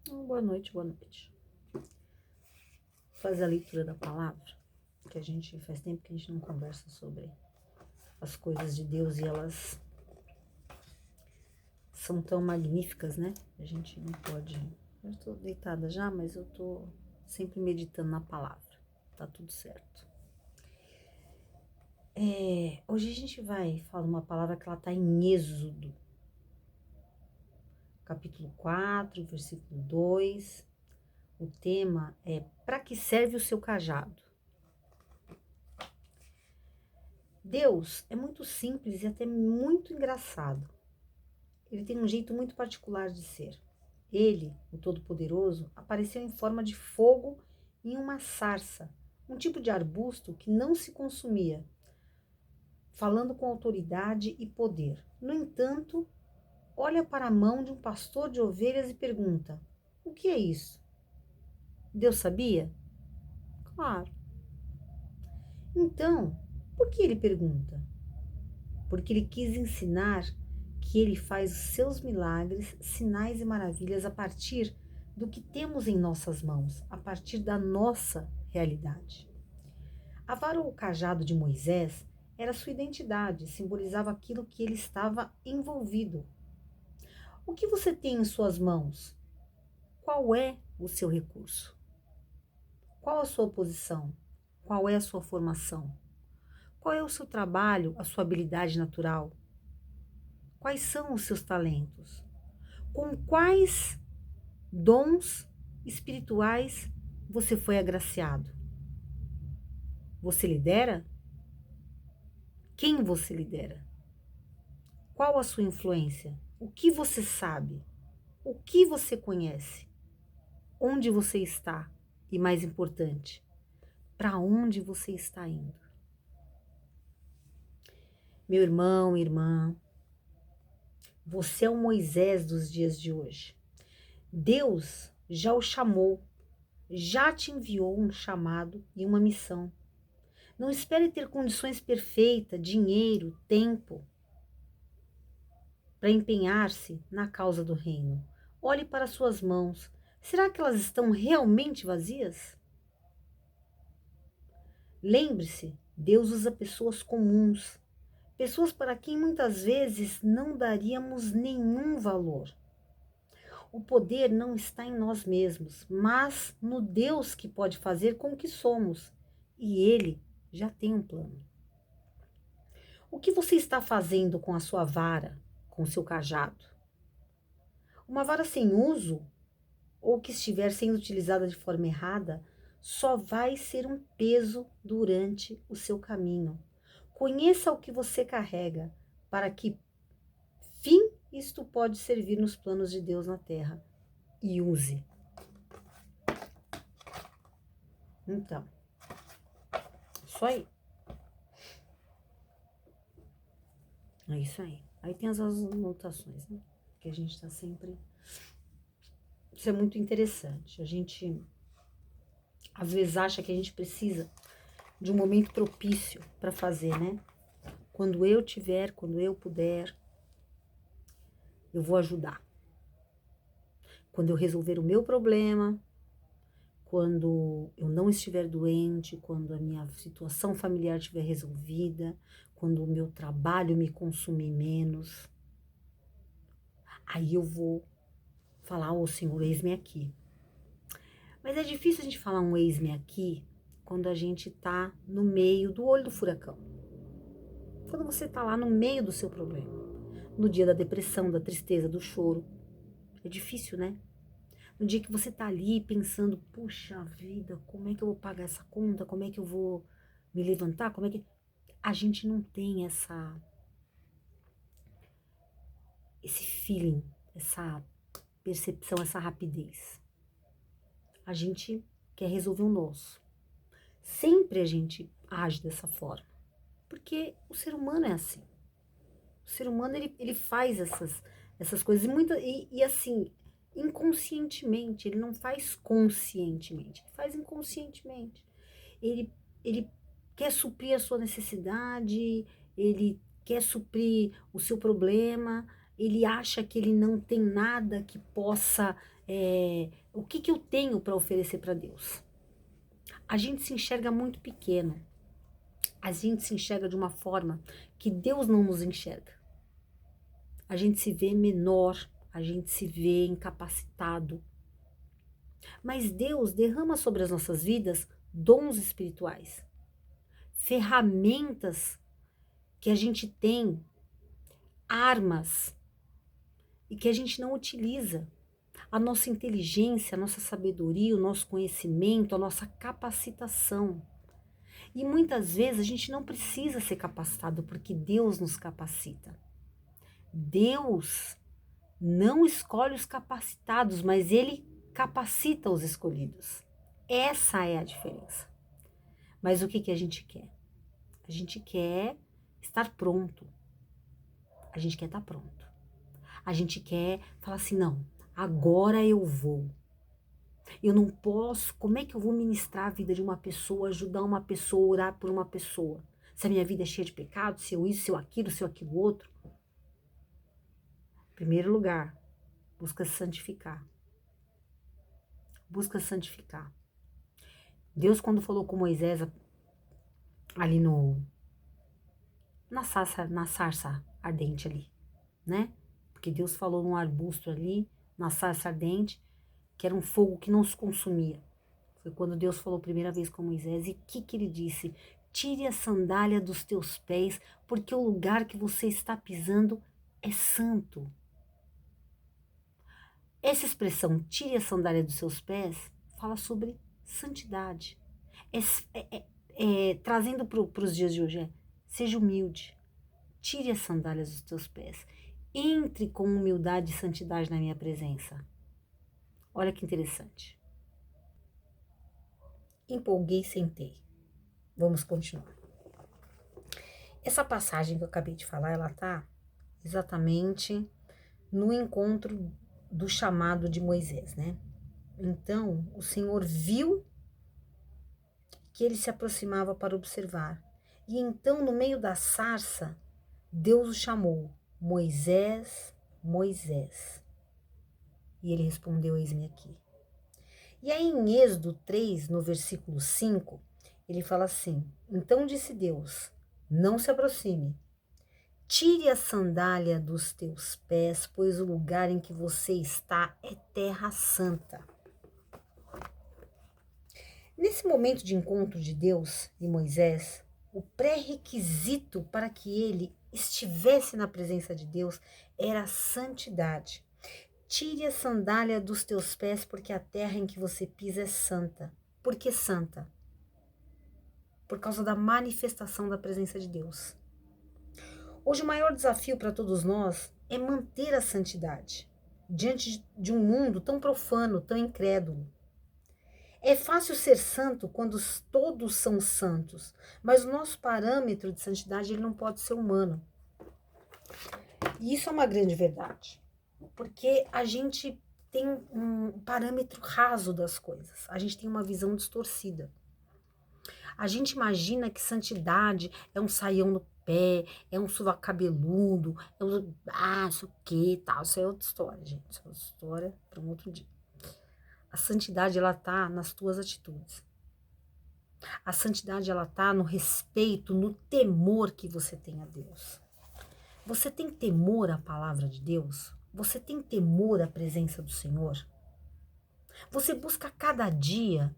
Boa noite, boa noite. Vou fazer a leitura da palavra, que faz tempo que a gente não conversa sobre as coisas de Deus e elas são tão magníficas, né? A gente não pode... Eu estou deitada já, mas eu estou sempre meditando na palavra. Tá tudo certo. Hoje a gente vai falar uma palavra que ela tá em Êxodo, capítulo 4, versículo 2. O tema é: para que serve o seu cajado? Deus é muito simples e até muito engraçado. Ele tem um jeito muito particular de ser. Ele, o Todo-Poderoso, apareceu em forma de fogo em uma sarça, um tipo de arbusto que não se consumia, falando com autoridade e poder. No entanto, olha para a mão de um pastor de ovelhas e pergunta: o que é isso? Deus sabia? Claro. Então, por que ele pergunta? Porque ele quis ensinar que ele faz os seus milagres, sinais e maravilhas a partir do que temos em nossas mãos, a partir da nossa realidade. A vara ou cajado de Moisés era sua identidade, simbolizava aquilo que ele estava envolvido. O que você tem em suas mãos? Qual é o seu recurso? Qual a sua posição? Qual é a sua formação? Qual é o seu trabalho, a sua habilidade natural? Quais são os seus talentos? Com quais dons espirituais você foi agraciado? Você lidera? Quem você lidera? Qual a sua influência? O que você sabe? O que você conhece? Onde você está? E mais importante, para onde você está indo? Meu irmão, irmã, você é o Moisés dos dias de hoje. Deus já o chamou, já te enviou um chamado e uma missão. Não espere ter condições perfeitas, dinheiro, tempo para empenhar-se na causa do reino. Olhe para suas mãos. Será que elas estão realmente vazias? Lembre-se, Deus usa pessoas comuns, pessoas para quem muitas vezes não daríamos nenhum valor. O poder não está em nós mesmos, mas no Deus que pode fazer com o que somos. E Ele já tem um plano. O que você está fazendo com a sua vara, com o seu cajado? Uma vara sem uso, ou que estiver sendo utilizada de forma errada, só vai ser um peso durante o seu caminho. Conheça o que você carrega, para que fim isto pode servir nos planos de Deus na terra. E use. Então, isso aí. É isso aí. Aí tem as anotações, né? Que a gente está sempre... Isso é muito interessante. A gente, às vezes, acha que a gente precisa de um momento propício para fazer, né? Quando eu tiver, quando eu puder, eu vou ajudar. Quando eu resolver o meu problema, quando eu não estiver doente, quando a minha situação familiar estiver resolvida, quando o meu trabalho me consumir menos, aí eu vou falar: ô Senhor, eis-me aqui. Mas é difícil a gente falar um eis-me aqui quando a gente tá no meio do olho do furacão. Quando você tá lá no meio do seu problema, no dia da depressão, da tristeza, do choro. É difícil, né? No dia que você tá ali pensando: puxa vida, como é que eu vou pagar essa conta? Como é que eu vou me levantar? Como é que... A gente não tem esse feeling, essa percepção, essa rapidez. A gente quer resolver o nosso. Sempre a gente age dessa forma. Porque o ser humano é assim. O ser humano, ele faz essas coisas. E assim, inconscientemente. Ele não faz conscientemente. Ele faz inconscientemente. Ele quer suprir a sua necessidade. Ele quer suprir o seu problema. ele acha que ele não tem nada que possa... o que eu tenho para oferecer para Deus? A gente se enxerga muito pequeno. A gente se enxerga de uma forma que Deus não nos enxerga. A gente se vê menor, a gente se vê incapacitado. Mas Deus derrama sobre as nossas vidas dons espirituais, ferramentas que a gente tem, armas, e que a gente não utiliza. A nossa inteligência, a nossa sabedoria, o nosso conhecimento, a nossa capacitação. E muitas vezes a gente não precisa ser capacitado, porque Deus nos capacita. Deus não escolhe os capacitados, mas Ele capacita os escolhidos. Essa é a diferença. Mas o que a gente quer? A gente quer estar pronto. A gente quer estar pronto. A gente quer falar assim, não, agora eu vou. Eu não posso, como é que eu vou ministrar a vida de uma pessoa, ajudar uma pessoa, orar por uma pessoa? Se a minha vida é cheia de pecado, se eu isso, se eu aquilo outro. Em primeiro lugar, busca se santificar. Busca se santificar. Deus, quando falou com Moisés, ali na sarça ardente ali, né? Porque Deus falou num arbusto ali, na sarça ardente, que era um fogo que não se consumia. Foi quando Deus falou a primeira vez com Moisés, e o que ele disse? Tire a sandália dos teus pés, porque o lugar que você está pisando é santo. Essa expressão, tire a sandália dos seus pés, fala sobre santidade. Trazendo para os dias de hoje, seja humilde, tire as sandálias dos teus pés, entre com humildade e santidade na minha presença. Olha que interessante. Empolguei e sentei. Vamos continuar. Essa passagem que eu acabei de falar, ela está exatamente no encontro do chamado de Moisés, né? Então, o Senhor viu que ele se aproximava para observar. E então, no meio da sarça, Deus o chamou, Moisés, Moisés. E ele respondeu, eis-me aqui. E aí em Êxodo 3, no versículo 5, ele fala assim, então disse Deus, não se aproxime, tire a sandália dos teus pés, pois o lugar em que você está é terra santa. Nesse momento de encontro de Deus e Moisés, o pré-requisito para que ele estivesse na presença de Deus era a santidade. Tire a sandália dos teus pés, porque a terra em que você pisa é santa. Por que santa? Por causa da manifestação da presença de Deus. Hoje o maior desafio para todos nós é manter a santidade diante de um mundo tão profano, tão incrédulo. É fácil ser santo quando todos são santos, mas o nosso parâmetro de santidade ele não pode ser humano. E isso é uma grande verdade, porque a gente tem um parâmetro raso das coisas, a gente tem uma visão distorcida. A gente imagina que santidade é um saião no pé, é um sovaco cabeludo, isso o que, tal, isso é outra história, gente, isso é outra história para um outro dia. A santidade, ela tá nas tuas atitudes. A santidade, ela tá no respeito, no temor que você tem a Deus. Você tem temor à palavra de Deus? Você tem temor à presença do Senhor? Você busca cada dia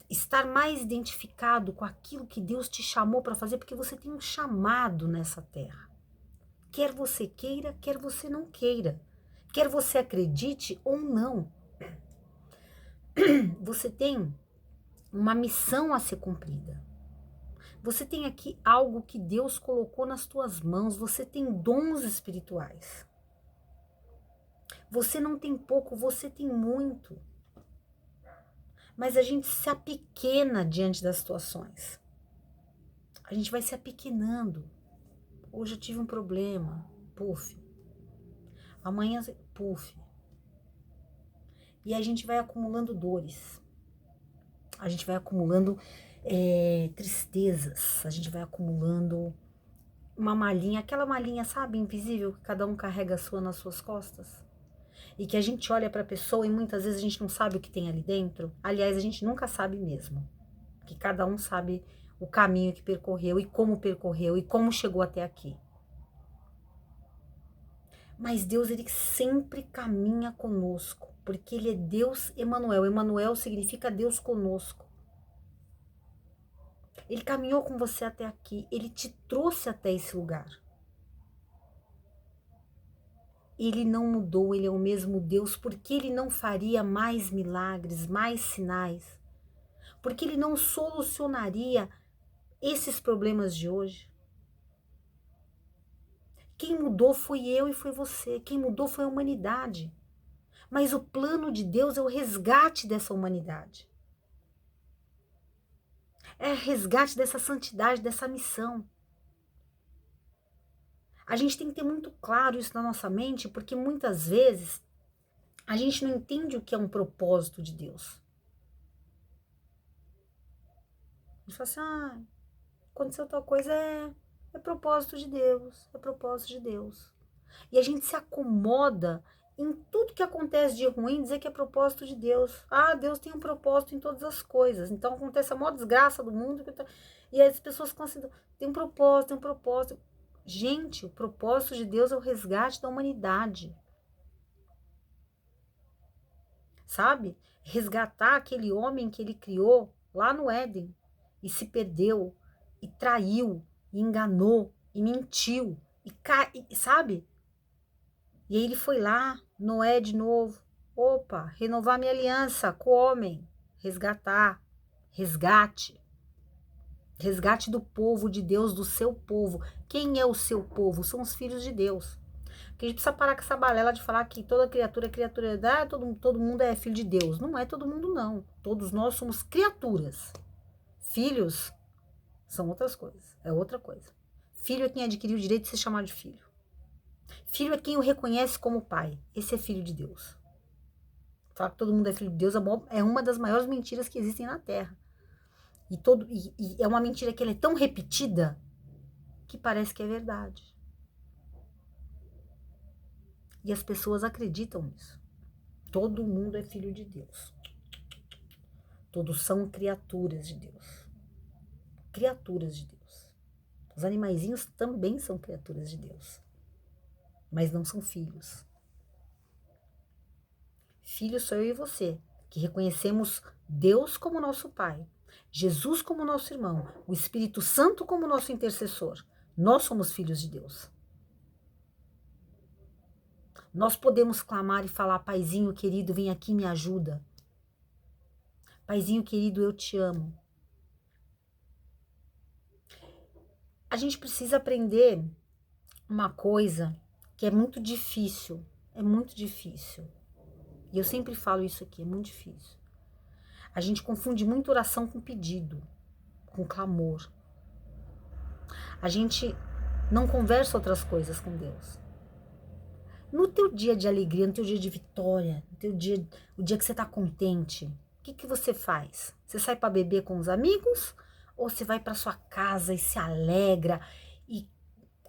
estar mais identificado com aquilo que Deus te chamou para fazer, porque você tem um chamado nessa terra. Quer você queira, quer você não queira. Quer você acredite ou não. Você tem uma missão a ser cumprida. Você tem aqui algo que Deus colocou nas tuas mãos. Você tem dons espirituais. Você não tem pouco, você tem muito. Mas a gente se apequena diante das situações. A gente vai se apequenando. Hoje eu tive um problema, puf. Amanhã, puf. E a gente vai acumulando dores. A gente vai acumulando tristezas. A gente vai acumulando uma malinha, aquela malinha, sabe, invisível, que cada um carrega a sua nas suas costas. E que a gente olha para a pessoa e muitas vezes a gente não sabe o que tem ali dentro. Aliás, a gente nunca sabe mesmo. Que cada um sabe o caminho que percorreu e como chegou até aqui. Mas Deus, ele sempre caminha conosco, porque ele é Deus Emanuel. Emanuel significa Deus conosco. Ele caminhou com você até aqui, ele te trouxe até esse lugar. Ele não mudou, ele é o mesmo Deus, porque ele não faria mais milagres, mais sinais? Porque ele não solucionaria esses problemas de hoje? Quem mudou foi eu e foi você, quem mudou foi a humanidade. Mas o plano de Deus é o resgate dessa humanidade. É o resgate dessa santidade, dessa missão. A gente tem que ter muito claro isso na nossa mente, porque muitas vezes a gente não entende o que é um propósito de Deus. A gente fala assim, aconteceu tal coisa, é propósito de Deus, é propósito de Deus. E a gente se acomoda em tudo que acontece de ruim, dizer que é propósito de Deus. Deus tem um propósito em todas as coisas. Então acontece a maior desgraça do mundo. E aí as pessoas consideram, tem um propósito, tem um propósito. Gente, o propósito de Deus é o resgate da humanidade. Sabe? Resgatar aquele homem que ele criou lá no Éden e se perdeu, e traiu, e enganou, e mentiu, sabe? E aí ele foi lá, Noé de novo, renovar minha aliança com o homem, resgatar, resgate do povo de Deus, do seu povo. Quem é o seu povo? São os filhos de Deus. Porque a gente precisa parar com essa balela de falar que toda criatura é criatura, todo mundo é filho de Deus. Não é todo mundo, não. Todos nós somos criaturas. Filhos são outras coisas, é outra coisa. Filho é quem adquiriu o direito de ser chamado de filho. Filho é quem o reconhece como pai. Esse é filho de Deus. Falar que todo mundo é filho de Deus é uma das maiores mentiras que existem na Terra. E é uma mentira que ela é tão repetida que parece que é verdade. E as pessoas acreditam nisso. Todo mundo é filho de Deus. Todos são criaturas de Deus. Criaturas de Deus. Os animaizinhos também são criaturas de Deus. Mas não são filhos. Filhos sou eu e você, que reconhecemos Deus como nosso Pai, Jesus como nosso irmão, o Espírito Santo como nosso intercessor. Nós somos filhos de Deus. Nós podemos clamar e falar, Paizinho querido, vem aqui e me ajuda. Paizinho querido, eu te amo. A gente precisa aprender uma coisa que é muito difícil. É muito difícil. E eu sempre falo isso aqui, é muito difícil. A gente confunde muito oração com pedido, com clamor. A gente não conversa outras coisas com Deus. No teu dia de alegria, no teu dia de vitória, no teu dia, o dia que você tá contente, o que você faz? Você sai para beber com os amigos? Ou você vai para sua casa e se alegra e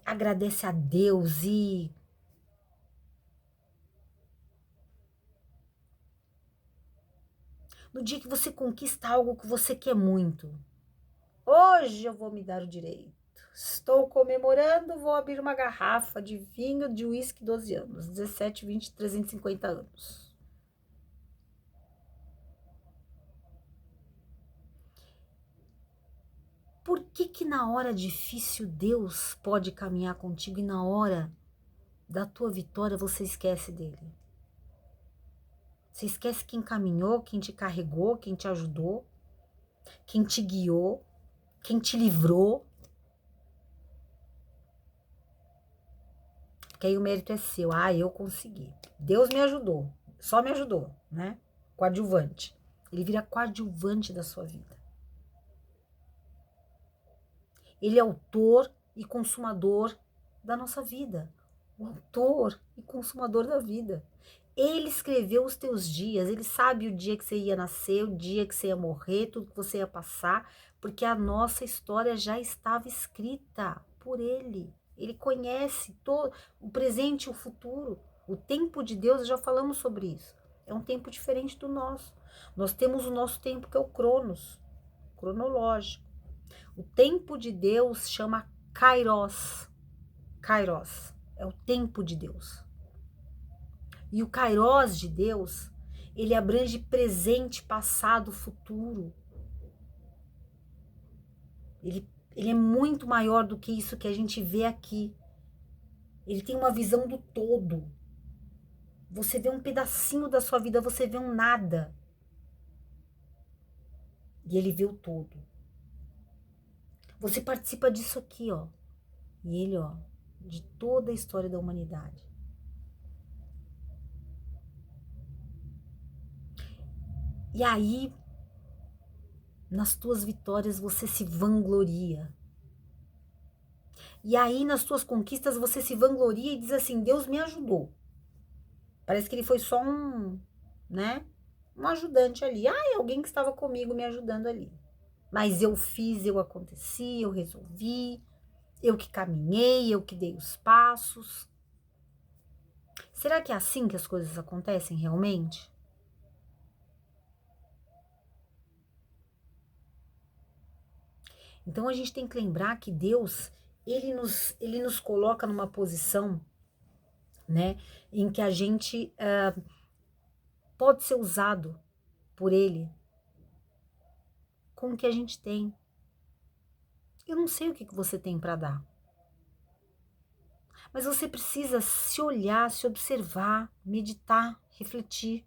agradece a Deus e... No dia que você conquista algo que você quer muito. Hoje eu vou me dar o direito. Estou comemorando, vou abrir uma garrafa de vinho de uísque 12 anos. 17, 20, 350 anos. Por que na hora difícil Deus pode caminhar contigo e na hora da tua vitória você esquece dele? Você esquece quem caminhou, quem te carregou, quem te ajudou, quem te guiou, quem te livrou. Porque aí o mérito é seu. Eu consegui. Deus me ajudou. Só me ajudou, né? Coadjuvante. Ele vira coadjuvante da sua vida. Ele é autor e consumador da nossa vida. O autor e consumador da vida. Ele escreveu os teus dias, ele sabe o dia que você ia nascer, o dia que você ia morrer, tudo que você ia passar, porque a nossa história já estava escrita por ele. Ele conhece todo o presente e o futuro. O tempo de Deus, já falamos sobre isso. É um tempo diferente do nosso. Nós temos o nosso tempo, que é o Cronos, cronológico. O tempo de Deus chama Kairos. Kairos é o tempo de Deus. E o Kairos de Deus, ele abrange presente, passado, futuro. Ele é muito maior do que isso que a gente vê aqui. Ele tem uma visão do todo. Você vê um pedacinho da sua vida, você vê um nada. E ele vê o todo. Você participa disso aqui, ó. E ele, ó, de toda a história da humanidade. E aí, nas tuas vitórias, você se vangloria. E aí, nas tuas conquistas, você se vangloria e diz assim, Deus me ajudou. Parece que ele foi só né? Um ajudante ali. Ah, é alguém que estava comigo me ajudando ali. Mas eu fiz, eu aconteci, eu resolvi, eu que caminhei, eu que dei os passos. Será que é assim que as coisas acontecem realmente? Então a gente tem que lembrar que Deus, ele nos coloca numa posição, né, em que a gente pode ser usado por ele com o que a gente tem. Eu não sei o que você tem para dar, mas você precisa se olhar, se observar, meditar, refletir.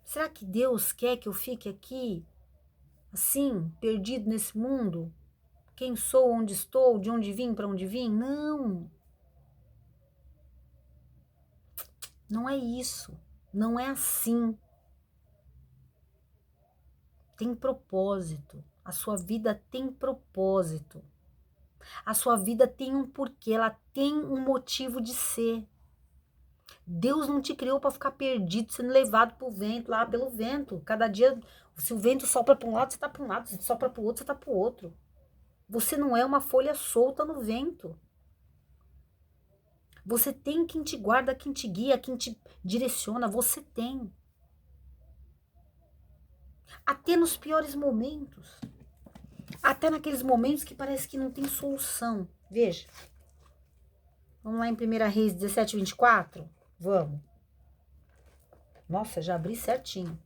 Será que Deus quer que eu fique aqui, assim, perdido nesse mundo? Quem sou, onde estou, de onde vim, para onde vim? Não. Não é isso. Não é assim. Tem propósito. A sua vida tem propósito. A sua vida tem um porquê, ela tem um motivo de ser. Deus não te criou para ficar perdido, sendo levado pro vento, lá pelo vento. Cada dia, se o vento sopra para um lado, você tá para um lado, se sopra para o outro, você tá para o outro. Você não é uma folha solta no vento. Você tem quem te guarda, quem te guia, quem te direciona, você tem. Até nos piores momentos. Até naqueles momentos que parece que não tem solução. Veja. Vamos lá em 1 Reis 17, 24? Vamos. Nossa, já abri certinho.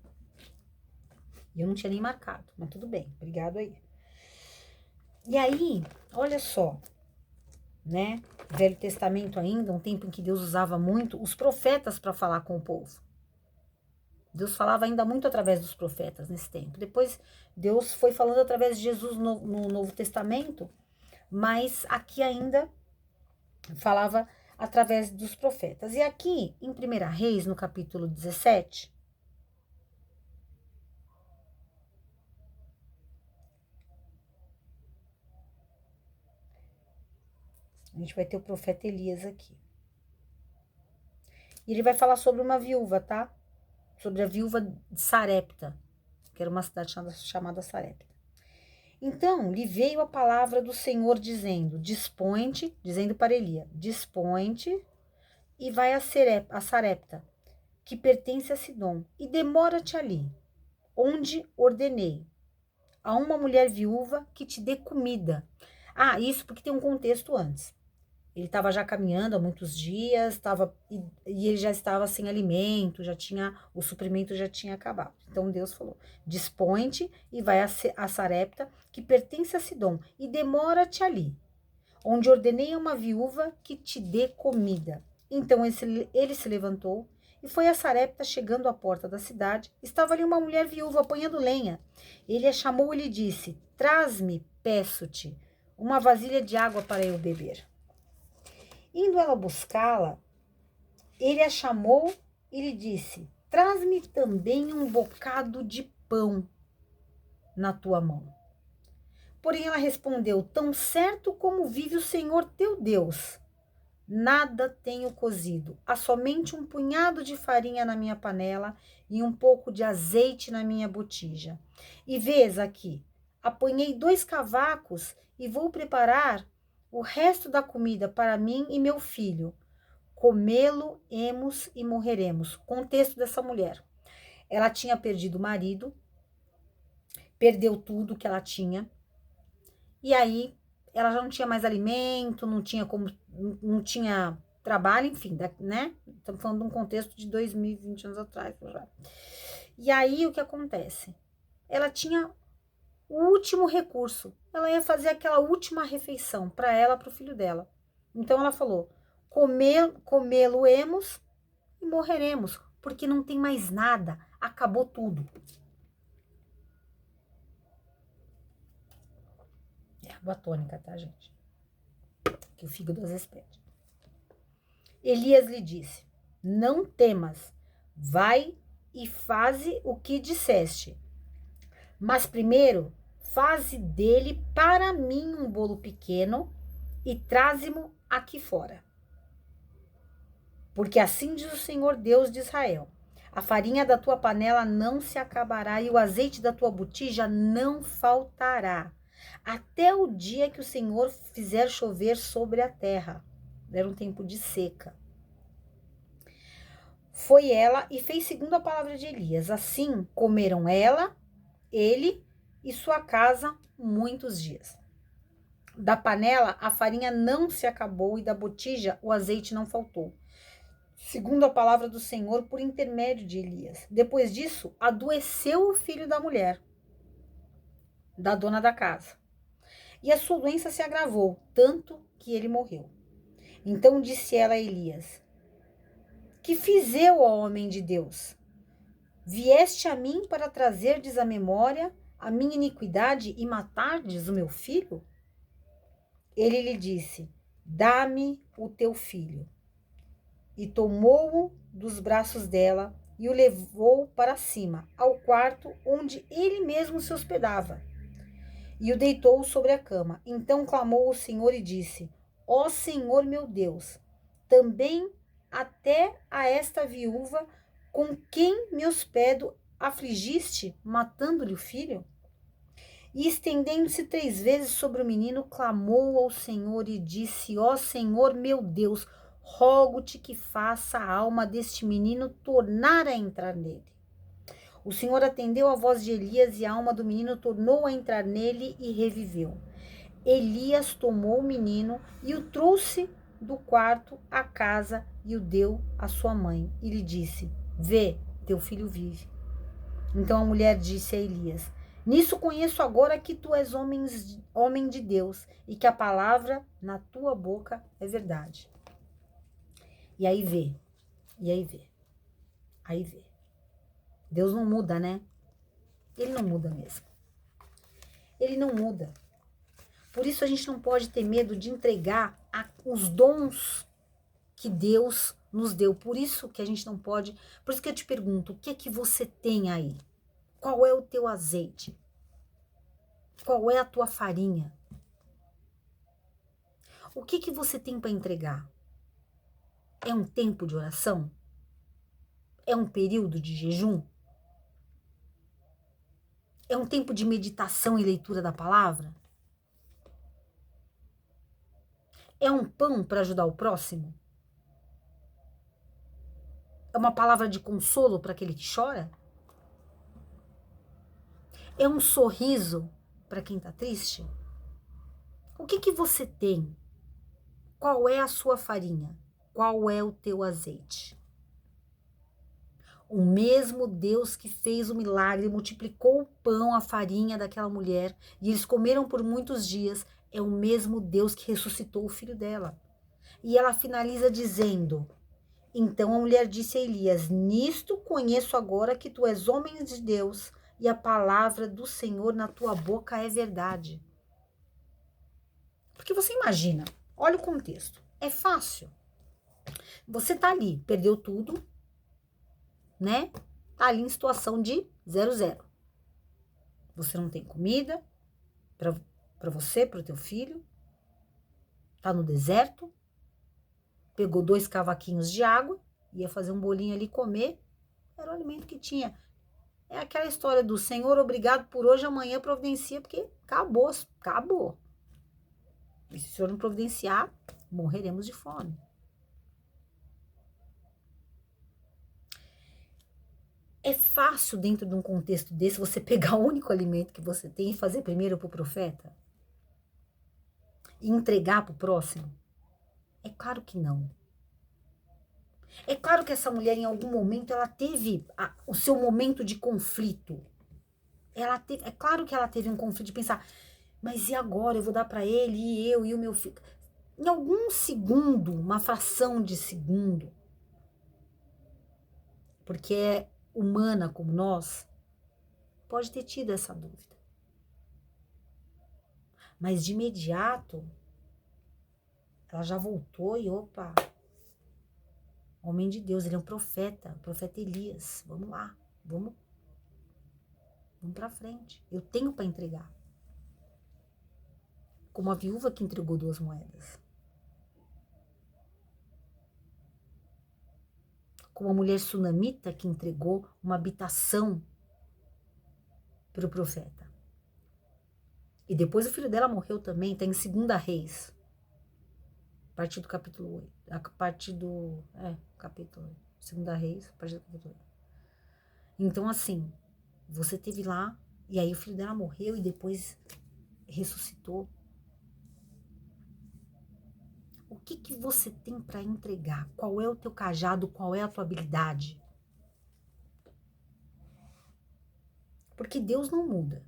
E eu não tinha nem marcado, mas tudo bem. Obrigado aí. E aí, olha só, né? Velho Testamento ainda, um tempo em que Deus usava muito os profetas para falar com o povo. Deus falava ainda muito através dos profetas nesse tempo. Depois, Deus foi falando através de Jesus no Novo Testamento, mas aqui ainda falava através dos profetas. E aqui, em 1 Reis, no capítulo 17, a gente vai ter o profeta Elias aqui. E ele vai falar sobre uma viúva, tá? Sobre a viúva de Sarepta, que era uma cidade chamada Sarepta. Então, lhe veio a palavra do Senhor dizendo, dispõe-te, dizendo para Elias, dispõe-te e vai a Sarepta, que pertence a Sidom, e demora-te ali, onde ordenei, a uma mulher viúva que te dê comida. Ah, isso porque tem um contexto antes. Ele estava já caminhando há muitos dias, e ele já estava sem alimento, o suprimento já tinha acabado. Então Deus falou: dispõe-te e vai a Sarepta, que pertence a Sidom, e demora-te ali, onde ordenei a uma viúva que te dê comida. Então ele se levantou e foi a Sarepta. Chegando à porta da cidade, estava ali uma mulher viúva apanhando lenha. Ele a chamou e lhe disse: traz-me, peço-te, uma vasilha de água para eu beber. Indo ela buscá-la, ele a chamou e lhe disse: traz-me também um bocado de pão na tua mão. Porém ela respondeu: tão certo como vive o Senhor teu Deus, nada tenho cozido, há somente um punhado de farinha na minha panela e um pouco de azeite na minha botija. E vês aqui, apanhei 2 cavacos e vou preparar o resto da comida para mim e meu filho. Comê-lo-emos e morreremos. Contexto dessa mulher. Ela tinha perdido o marido, perdeu tudo que ela tinha, e aí ela já não tinha mais alimento, não tinha como, não tinha trabalho, enfim, né? Estamos falando de um contexto de 2020 anos atrás. Já. E aí o que acontece? Ela tinha o último recurso. Ela ia fazer aquela última refeição para ela, para o filho dela. Então ela falou: comê-lo-emos e morreremos, porque não tem mais nada, acabou tudo. É água tônica, tá, gente? Que o fígado às vezes pede. Elias lhe disse: não temas, vai e faze o que disseste. Mas primeiro, faze dele para mim um bolo pequeno e traze-mo aqui fora. Porque assim diz o Senhor Deus de Israel: a farinha da tua panela não se acabará e o azeite da tua botija não faltará, até o dia que o Senhor fizer chover sobre a terra. Era um tempo de seca. Foi ela e fez segundo a palavra de Elias. Assim comeram ela, ele e sua casa muitos dias. Da panela a farinha não se acabou e da botija o azeite não faltou, segundo a palavra do Senhor por intermédio de Elias. Depois disso, adoeceu o filho da mulher, da dona da casa, e a sua doença se agravou, tanto que ele morreu. Então disse ela a Elias: que fiz eu, ó homem de Deus? Vieste a mim para trazerdes à memória a minha iniquidade e matardes o meu filho? Ele lhe disse: dá-me o teu filho. E tomou-o dos braços dela e o levou para cima, ao quarto onde ele mesmo se hospedava, e o deitou sobre a cama. Então clamou ao Senhor e disse: ó Senhor meu Deus, também até a esta viúva com quem me hospedo afligiste, matando-lhe o filho? E estendendo-se 3 vezes sobre o menino, clamou ao Senhor e disse: ó Senhor meu Deus, rogo-te que faça a alma deste menino tornar a entrar nele. O Senhor atendeu a voz de Elias e a alma do menino tornou a entrar nele e reviveu. Elias tomou o menino e o trouxe do quarto à casa e o deu à sua mãe. E lhe disse: vê, teu filho vive. Então a mulher disse a Elias: nisso conheço agora que tu és homem de Deus e que a palavra na tua boca é verdade. E aí vê, aí vê. Deus não muda, né? Ele não muda mesmo. Ele não muda. Por isso a gente não pode ter medo de entregar os dons que Deus nos deu. Por isso que a gente não pode. Por isso que eu te pergunto: o que é que você tem aí? Qual é o teu azeite? Qual é a tua farinha? O que você tem para entregar? É um tempo de oração? É um período de jejum? É um tempo de meditação e leitura da palavra? É um pão para ajudar o próximo? É uma palavra de consolo para aquele que chora? É um sorriso para quem está triste? O que você tem? Qual é a sua farinha? Qual é o teu azeite? O mesmo Deus que fez o milagre, multiplicou o pão, a farinha daquela mulher, e eles comeram por muitos dias, é o mesmo Deus que ressuscitou o filho dela. E ela finaliza dizendo: então a mulher disse a Elias: nisto conheço agora que tu és homem de Deus, e a palavra do Senhor na tua boca é verdade. Porque você imagina, olha o contexto, é fácil. Você tá ali, perdeu tudo, né? Tá ali em situação de 0-0. Você não tem comida para você, para o teu filho. Tá no deserto. Pegou 2 cavaquinhos de água, ia fazer um bolinho ali comer. Era o alimento que tinha. É aquela história do Senhor, obrigado por hoje, amanhã providencia, porque acabou, acabou. E se o Senhor não providenciar, morreremos de fome. É fácil, dentro de um contexto desse, você pegar o único alimento que você tem e fazer primeiro para o profeta? E entregar para o próximo? É claro que não. É claro que essa mulher, em algum momento, ela teve o seu momento de conflito. É claro que ela teve um conflito de pensar, mas e agora? Eu vou dar para ele, e eu, e o meu filho. Em algum segundo, uma fração de segundo, porque é humana como nós, pode ter tido essa dúvida. Mas de imediato, ela já voltou e opa, homem de Deus, ele é um profeta, o profeta Elias. Vamos lá, vamos para frente. Eu tenho para entregar. Como a viúva que entregou 2 moedas. Como a mulher sunamita que entregou uma habitação para o profeta. E depois o filho dela morreu também, está em 2 Reis. A partir do capítulo 8. A partir do... capítulo 8. 2 Reis, a partir do capítulo 8. Então, assim, você teve lá, e aí o filho dela morreu e depois ressuscitou. O que você tem para entregar? Qual é o teu cajado? Qual é a tua habilidade? Porque Deus não muda.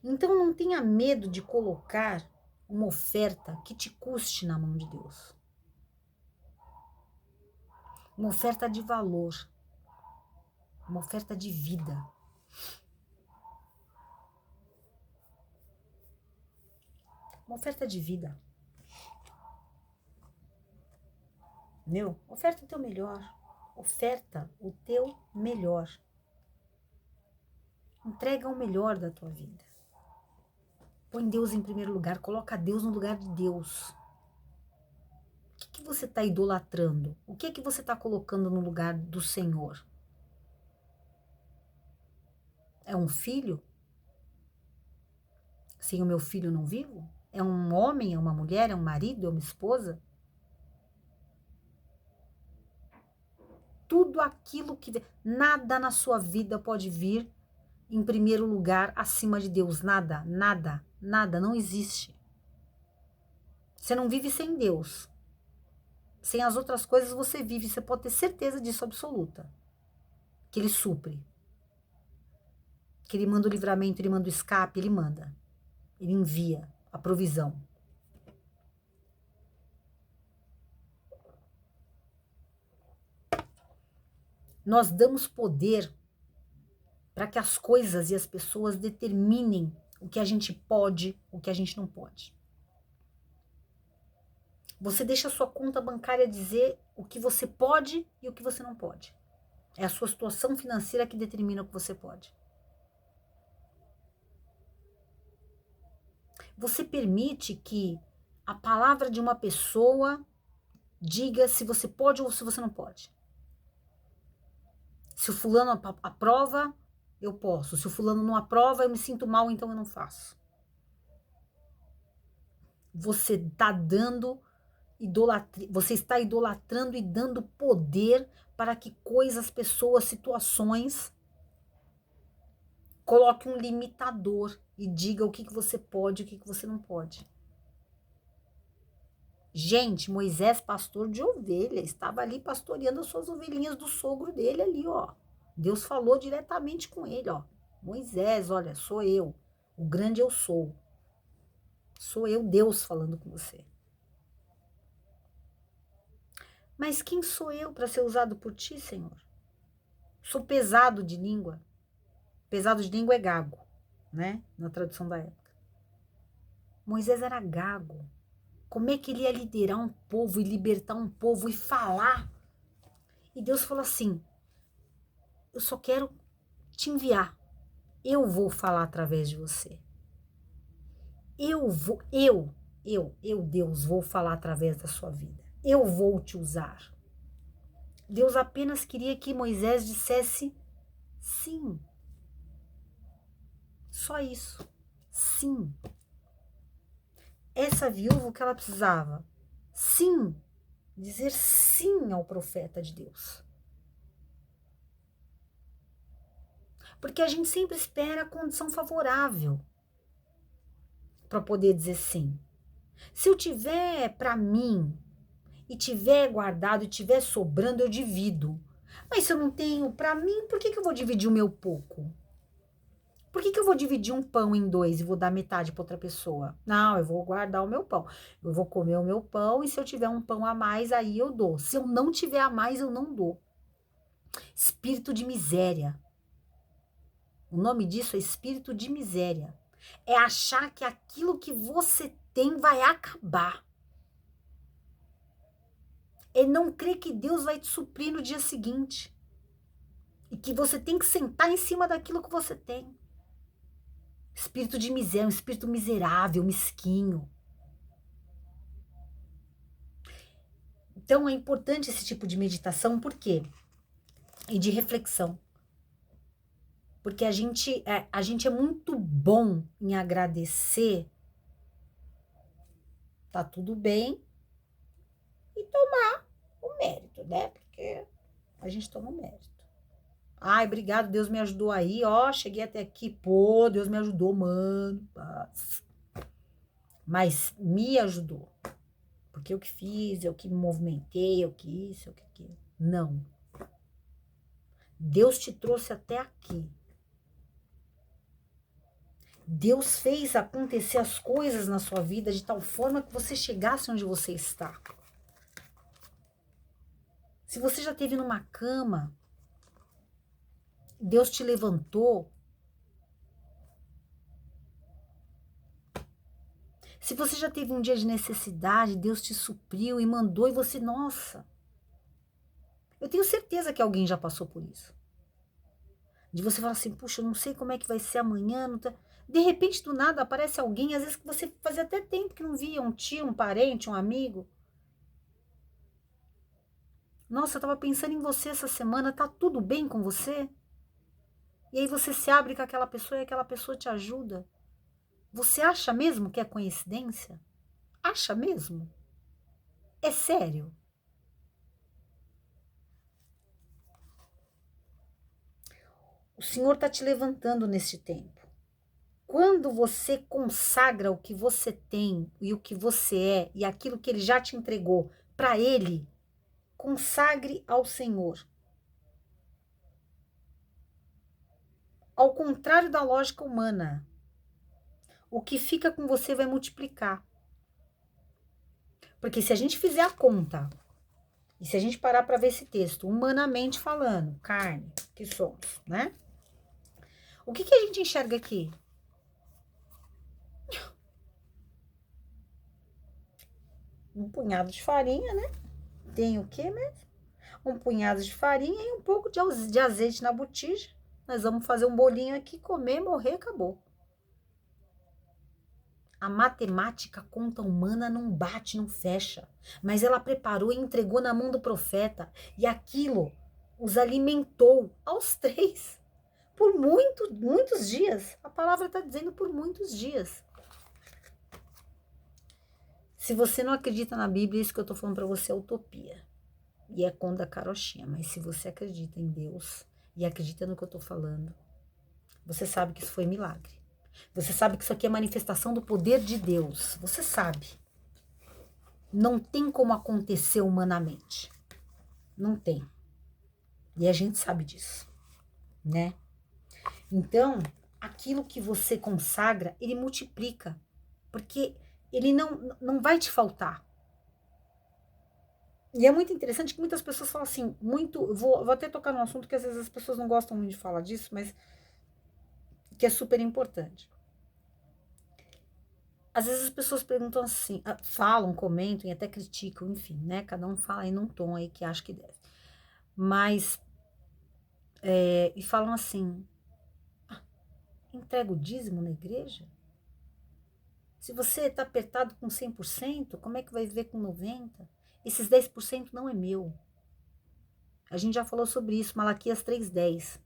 Então não tenha medo de colocar uma oferta que te custe na mão de Deus. Uma oferta de valor. Uma oferta de vida. Uma oferta de vida. Entendeu? Oferta o teu melhor. Oferta o teu melhor. Entrega o melhor da tua vida. Põe Deus em primeiro lugar. Coloca Deus no lugar de Deus. O que você está idolatrando? O que você está colocando no lugar do Senhor? É um filho? Sem o meu filho eu não vivo? É um homem, é uma mulher, é um marido, é uma esposa? Tudo aquilo que... Nada na sua vida pode vir em primeiro lugar acima de Deus. Nada, nada, nada, não existe. Você não vive sem Deus. Sem as outras coisas você vive, você pode ter certeza disso absoluta. Que Ele supre. Que Ele manda o livramento, Ele manda o escape, Ele manda. Ele envia a provisão. Nós damos poder para que as coisas e as pessoas determinem o que a gente pode, o que a gente não pode. Você deixa a sua conta bancária dizer o que você pode e o que você não pode. É a sua situação financeira que determina o que você pode. Você permite que a palavra de uma pessoa diga se você pode ou se você não pode. Se o fulano aprova, eu posso. Se o fulano não aprova, eu me sinto mal, então eu não faço. Você está dando idolatria, você está idolatrando e dando poder para que coisas, pessoas, situações coloque um limitador e diga o que você pode e o que você não pode. Gente, Moisés, pastor de ovelha, estava ali pastoreando as suas ovelhinhas do sogro dele ali, ó. Deus falou diretamente com ele, ó. Moisés, olha, sou eu. O grande eu sou. Sou eu, Deus, falando com você. Mas quem sou eu para ser usado por ti, Senhor? Sou pesado de língua. Pesado de língua é gago, né? Na tradução da época. Moisés era gago. Como é que ele ia liderar um povo e libertar um povo e falar? E Deus falou assim, eu só quero te enviar. Eu vou falar através de você. Eu, Deus, vou falar através da sua vida. Eu vou te usar. Deus apenas queria que Moisés dissesse sim. Só isso. Sim. Essa viúva, o que ela precisava? Sim. Dizer sim ao profeta de Deus. Porque a gente sempre espera a condição favorável para poder dizer sim. Se eu tiver para mim e tiver guardado e tiver sobrando, eu divido. Mas se eu não tenho para mim, por que eu vou dividir o meu pouco? Por que eu vou dividir um pão em dois e vou dar metade para outra pessoa? Não, eu vou guardar o meu pão. Eu vou comer o meu pão e se eu tiver um pão a mais, aí eu dou. Se eu não tiver a mais, eu não dou. Espírito de miséria. O nome disso é espírito de miséria. É achar que aquilo que você tem vai acabar. É não crer que Deus vai te suprir no dia seguinte. E que você tem que sentar em cima daquilo que você tem. Espírito de miséria, um espírito miserável, mesquinho. Então é importante esse tipo de meditação, por quê? E de reflexão. Porque a gente é muito bom em agradecer, tá tudo bem, e tomar o mérito, né? Porque a gente toma o mérito. Ai, obrigado, Deus me ajudou aí, ó, cheguei até aqui, pô, Deus me ajudou, mano. Mas me ajudou. Porque eu que fiz, eu que me movimentei, eu que isso, eu que aquilo. Não. Deus te trouxe até aqui. Deus fez acontecer as coisas na sua vida de tal forma que você chegasse onde você está. Se você já esteve numa cama, Deus te levantou. Se você já teve um dia de necessidade, Deus te supriu e mandou e você, nossa. Eu tenho certeza que alguém já passou por isso. De você falar assim, puxa, eu não sei como é que vai ser amanhã. Não tá... De repente, do nada, aparece alguém, às vezes que você fazia até tempo que não via, um tio, um parente, um amigo. Nossa, eu tava pensando em você essa semana, tá tudo bem com você? E aí você se abre com aquela pessoa e aquela pessoa te ajuda. Você acha mesmo que é coincidência? Acha mesmo? É sério? O Senhor está te levantando neste tempo. Quando você consagra o que você tem e o que você é e aquilo que Ele já te entregou para Ele, consagre ao Senhor. Ao contrário da lógica humana, o que fica com você vai multiplicar. Porque se a gente fizer a conta, e se a gente parar para ver esse texto, humanamente falando, carne, que somos, né? O que a gente enxerga aqui? Um punhado de farinha, né? Tem o quê mesmo? Um punhado de farinha e um pouco de azeite na botija. Nós vamos fazer um bolinho aqui, comer, morrer, acabou. A matemática conta humana não bate, não fecha. Mas ela preparou e entregou na mão do profeta. E aquilo os alimentou aos três. Por muitos dias. A palavra está dizendo por muitos dias. Se você não acredita na Bíblia, isso que eu estou falando para você é utopia. E é conta carochinha. Mas se você acredita em Deus e acredita no que eu estou falando, você sabe que isso foi milagre. Você sabe que isso aqui é manifestação do poder de Deus. Você sabe. Não tem como acontecer humanamente. Não tem. E a gente sabe disso, né? Então, aquilo que você consagra, ele multiplica. Porque ele não vai te faltar. E é muito interessante que muitas pessoas falam assim, vou até tocar num assunto que às vezes as pessoas não gostam muito de falar disso, mas que é super importante. Às vezes as pessoas perguntam assim, falam, comentam e até criticam, enfim, né? Cada um fala aí num tom aí que acha que deve. Mas, e falam assim, entrega o dízimo na igreja? Se você está apertado com 100%, como é que vai viver com 90%? Esses 10% não é meu. A gente já falou sobre isso, Malaquias 3:10.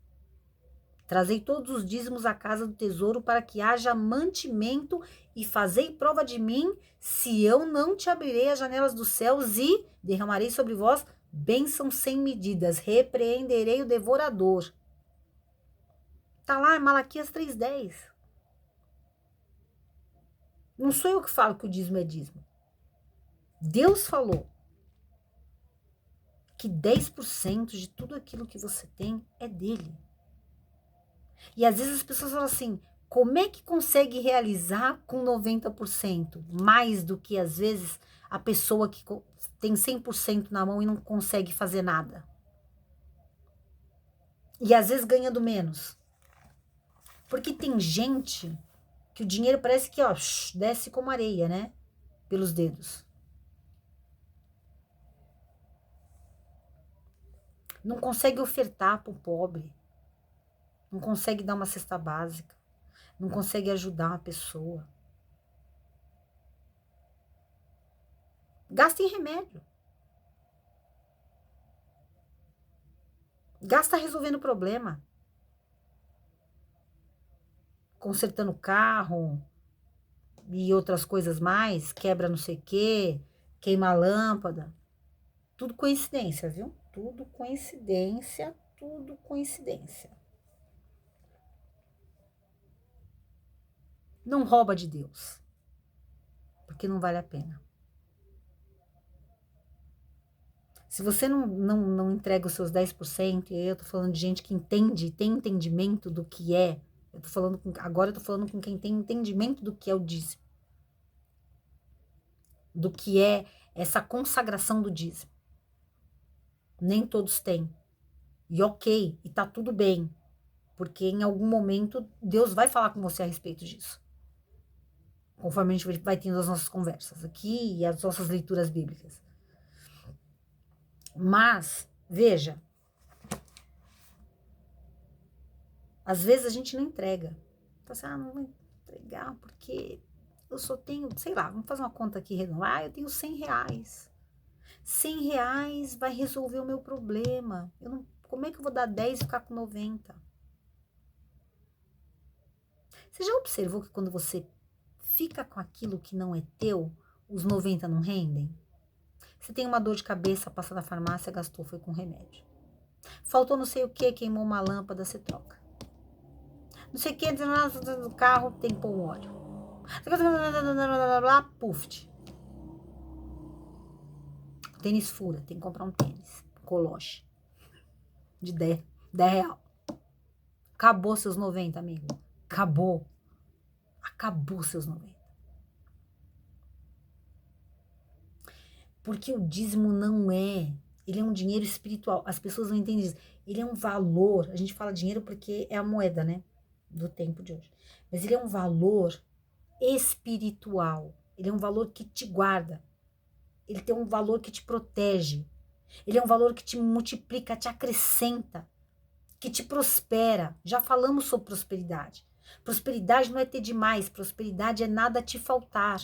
Trazei todos os dízimos à casa do tesouro para que haja mantimento e fazei prova de mim, se eu não te abrirei as janelas dos céus e derramarei sobre vós bênçãos sem medidas, repreenderei o devorador. Tá lá em Malaquias 3:10. Não sou eu que falo que o dízimo é dízimo. Deus falou que 10% de tudo aquilo que você tem é dele. E às vezes as pessoas falam assim, como é que consegue realizar com 90%? Mais do que às vezes a pessoa que tem 100% na mão e não consegue fazer nada. E às vezes ganhando menos. Porque tem gente que o dinheiro parece que, ó, desce como areia, né? Pelos dedos. Não consegue ofertar para o pobre. Não consegue dar uma cesta básica. Não consegue ajudar uma pessoa. Gasta em remédio. Gasta resolvendo problema. Consertando carro e outras coisas mais. Quebra não sei o quê. Queima a lâmpada. Tudo coincidência, viu? Tudo coincidência. Tudo coincidência. Não rouba de Deus. Porque não vale a pena. Se você não entrega os seus 10%, e aí eu tô falando de gente que entende, tem entendimento do que é, agora eu tô falando com quem tem entendimento do que é o dízimo. Do que é essa consagração do dízimo. Nem todos têm. E ok, e tá tudo bem. Porque em algum momento Deus vai falar com você a respeito disso. Conforme a gente vai tendo as nossas conversas aqui e as nossas leituras bíblicas. Mas, veja, às vezes a gente não entrega. Então, assim, não vou entregar porque eu só tenho, sei lá, vamos fazer uma conta aqui redonda. Eu tenho R$100. R$100 vai resolver o meu problema. Como é que eu vou dar 10 e ficar com 90? Você já observou que quando você fica com aquilo que não é teu, os 90 não rendem? Você tem uma dor de cabeça, passa na farmácia, gastou, foi com remédio. Faltou não sei o que, queimou uma lâmpada, você troca. Não sei o que, no carro tem que pôr um óleo. Puf. Tênis fura, tem que comprar um tênis. Coloche. De 10 real. Acabou seus 90, amigo. Acabou. Acabou seus 90. Porque o dízimo não é. Ele é um dinheiro espiritual. As pessoas não entendem isso. Ele é um valor. A gente fala dinheiro porque é a moeda, né? Do tempo de hoje. Mas ele é um valor espiritual. Ele é um valor que te guarda. Ele tem um valor que te protege. Ele é um valor que te multiplica, te acrescenta, que te prospera. Já falamos sobre prosperidade. Prosperidade não é ter demais. Prosperidade é nada te faltar.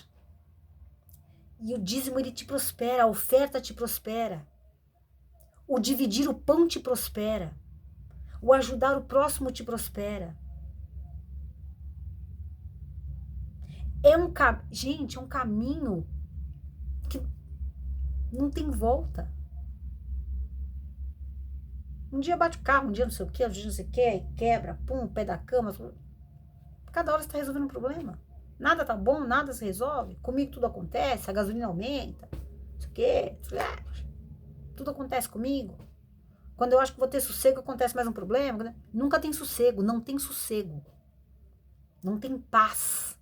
E o dízimo, ele te prospera, a oferta te prospera. O dividir o pão te prospera. O ajudar o próximo te prospera. Gente, é um caminho que não tem volta. Um dia bate o carro, um dia não sei o quê, um dia não sei o quê, quebra, pum, pé da cama. Cada hora você está resolvendo um problema. Nada tá bom, nada se resolve. Comigo tudo acontece, a gasolina aumenta, não sei o quê. Tudo acontece comigo. Quando eu acho que vou ter sossego, acontece mais um problema. Nunca tem sossego, não tem sossego. Não tem paz.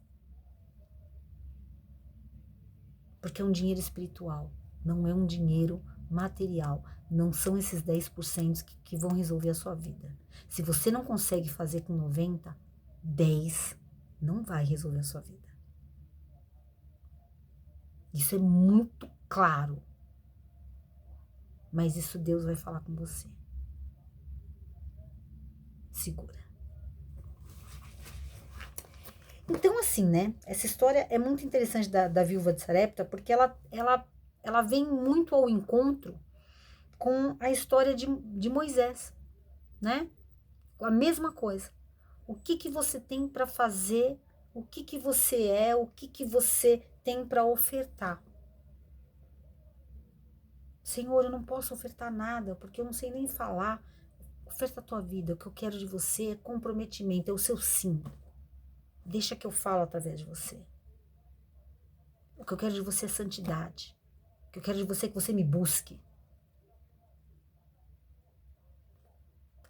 Porque é um dinheiro espiritual, não é um dinheiro material. Não são esses 10% que vão resolver a sua vida. Se você não consegue fazer com 90, 10 não vai resolver a sua vida. Isso é muito claro. Mas isso Deus vai falar com você. Segura. Então, assim, né? Essa história é muito interessante da viúva de Sarepta, porque ela vem muito ao encontro com a história de Moisés, né? A mesma coisa. O que você tem para fazer? O que você é? O que você tem para ofertar? Senhor, eu não posso ofertar nada, porque eu não sei nem falar. Oferta a tua vida. O que eu quero de você é comprometimento, é o seu sim. Deixa que eu falo através de você. O que eu quero de você é santidade. O que eu quero de você é que você me busque.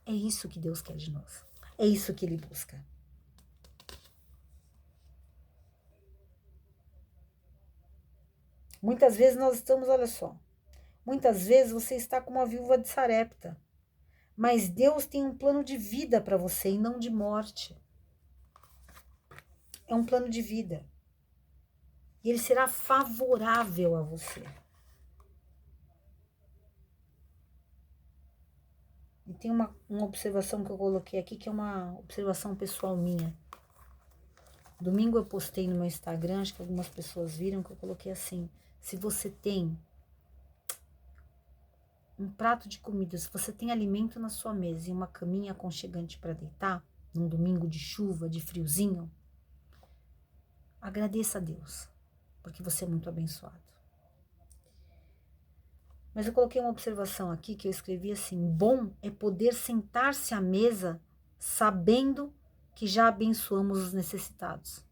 É isso que Deus quer de nós. É isso que Ele busca. Muitas vezes nós estamos, olha só, muitas vezes você está como a viúva de Sarepta, mas Deus tem um plano de vida para você e não de morte. É um plano de vida. E ele será favorável a você. E tem uma observação que eu coloquei aqui, que é uma observação pessoal minha. Domingo eu postei no meu Instagram, acho que algumas pessoas viram, que eu coloquei assim: se você tem um prato de comida, se você tem alimento na sua mesa e uma caminha aconchegante para deitar, num domingo de chuva, de friozinho, agradeça a Deus, porque você é muito abençoado. Mas eu coloquei uma observação aqui que eu escrevi assim: bom é poder sentar-se à mesa sabendo que já abençoamos os necessitados.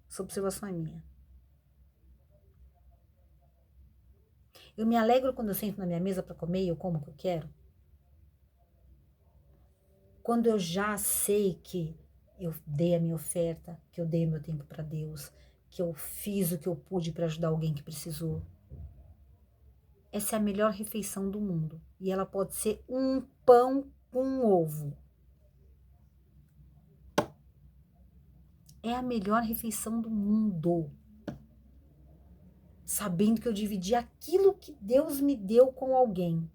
Essa observação é minha. Eu me alegro quando eu sento na minha mesa para comer e eu como o que eu quero. Quando eu já sei que eu dei a minha oferta, que eu dei o meu tempo para Deus, que eu fiz o que eu pude para ajudar alguém que precisou. Essa é a melhor refeição do mundo. E ela pode ser um pão com ovo. É a melhor refeição do mundo. Sabendo que eu dividi aquilo que Deus me deu com alguém.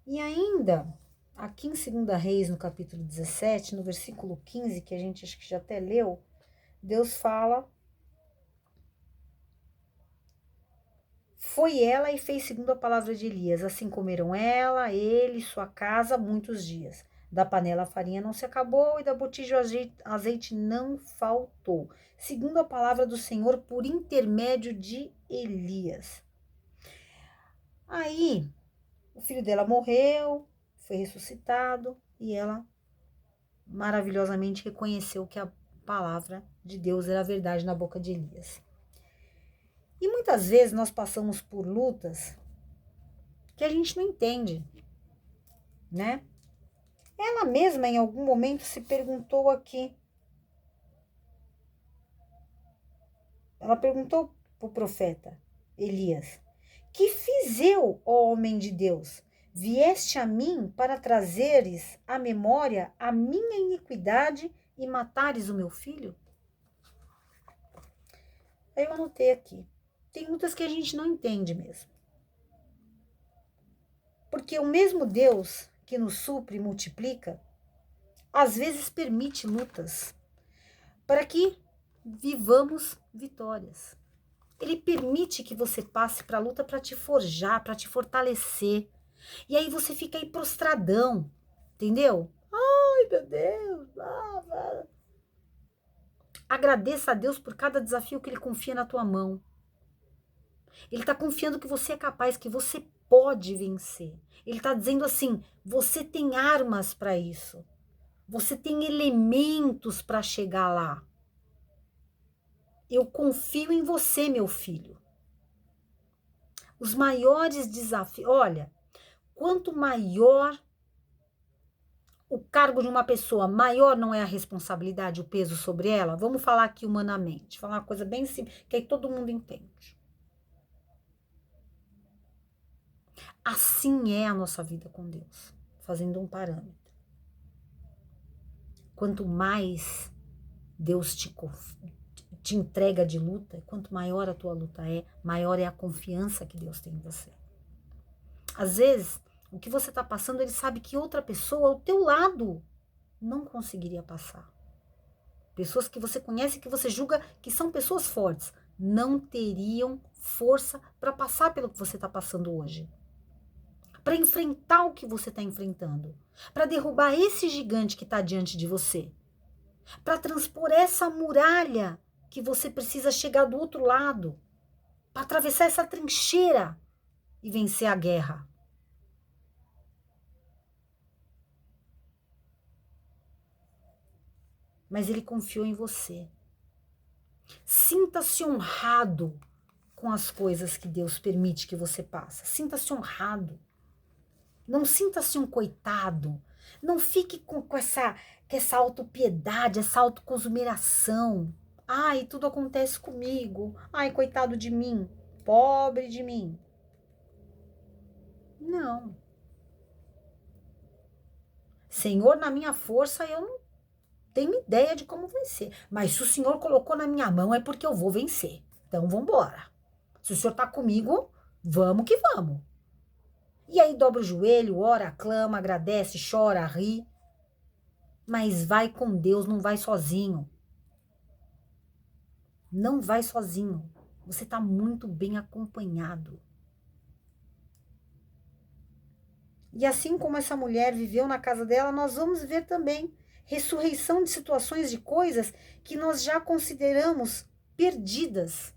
E ainda, aqui em 2 Reis, no capítulo 17, no versículo 15, que a gente acho que já até leu, Deus fala: foi ela e fez segundo a palavra de Elias. Assim comeram ela, ele e sua casa muitos dias. Da panela a farinha não se acabou e da botija o azeite não faltou. Segundo a palavra do Senhor por intermédio de Elias. Aí, o filho dela morreu, foi ressuscitado e ela maravilhosamente reconheceu que a palavra de Deus era verdade na boca de Elias. E muitas vezes nós passamos por lutas que a gente não entende, né? Ela mesma em algum momento se perguntou aqui. Ela perguntou para o profeta Elias: que fiz eu, ó homem de Deus? Vieste a mim para trazeres à memória a minha iniquidade e matares o meu filho? Aí eu anotei aqui. Tem lutas que a gente não entende mesmo. Porque o mesmo Deus que nos supre e multiplica, às vezes permite lutas para que vivamos vitórias. Ele permite que você passe para a luta para te forjar, para te fortalecer. E aí você fica aí prostradão, entendeu? Ai, meu Deus. Agradeça a Deus por cada desafio que Ele confia na tua mão. Ele está confiando que você é capaz, que você pode vencer. Ele está dizendo assim: você tem armas para isso. Você tem elementos para chegar lá. Eu confio em você, meu filho. Os maiores desafios. Olha, quanto maior o cargo de uma pessoa, maior não é a responsabilidade, o peso sobre ela. Vamos falar aqui humanamente. Falar uma coisa bem simples, que aí todo mundo entende. Assim é a nossa vida com Deus, fazendo um parâmetro. Quanto mais Deus te entrega de luta, quanto maior a tua luta é, maior é a confiança que Deus tem em você. Às vezes, o que você está passando, Ele sabe que outra pessoa ao teu lado não conseguiria passar. pessoas que você conhece, que você julga que são pessoas fortes, não teriam força para passar pelo que você está passando hoje. Para enfrentar o que você está enfrentando. Para derrubar esse gigante que está diante de você. Para transpor essa muralha que você precisa chegar do outro lado. Para atravessar essa trincheira e vencer a guerra. Mas ele confiou em você. Sinta-se honrado com as coisas que Deus permite que você passe. Sinta-se honrado. Não sinta-se um coitado. Não fique com essa autopiedade, essa autoconsumieração. Ai, tudo acontece comigo. Ai, coitado de mim. Pobre de mim. Não. Senhor, na minha força, eu não tenho ideia de como vencer. Mas se o Senhor colocou na minha mão, é porque eu vou vencer. Então, vamos embora. Se o Senhor está comigo, vamos que vamos. E aí dobra o joelho, ora, clama, agradece, chora, ri. Mas vai com Deus, não vai sozinho. Não vai sozinho. Você está muito bem acompanhado. E assim como essa mulher viveu na casa dela, nós vamos ver também ressurreição de situações, de coisas que nós já consideramos perdidas.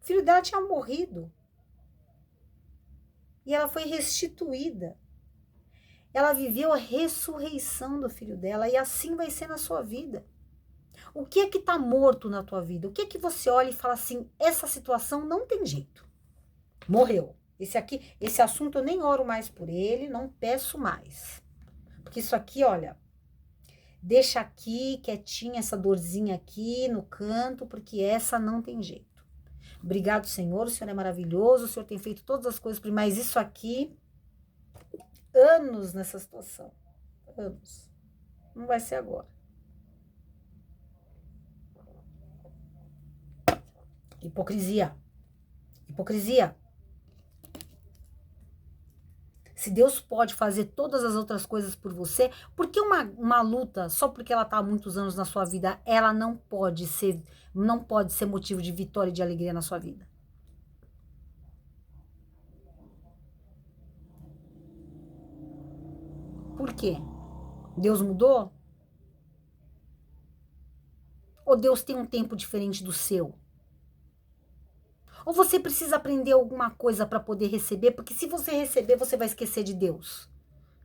O filho dela tinha morrido. E ela foi restituída. Ela viveu a ressurreição do filho dela e assim vai ser na sua vida. O que é que está morto na tua vida? O que é que você olha e fala assim, essa situação não tem jeito. Morreu. Esse assunto eu nem oro mais por ele, não peço mais. Porque isso aqui, olha, deixa aqui quietinha essa dorzinha aqui no canto, porque essa não tem jeito. Obrigado, Senhor, o Senhor é maravilhoso, o Senhor tem feito todas as coisas, mas isso aqui, anos nessa situação, anos, não vai ser agora. Hipocrisia, hipocrisia. Se Deus pode fazer todas as outras coisas por você, por que uma luta, só porque ela está há muitos anos na sua vida, ela não pode ser motivo de vitória e de alegria na sua vida? Por quê? Deus mudou? Ou Deus tem um tempo diferente do seu? Ou você precisa aprender alguma coisa para poder receber? Porque se você receber, você vai esquecer de Deus.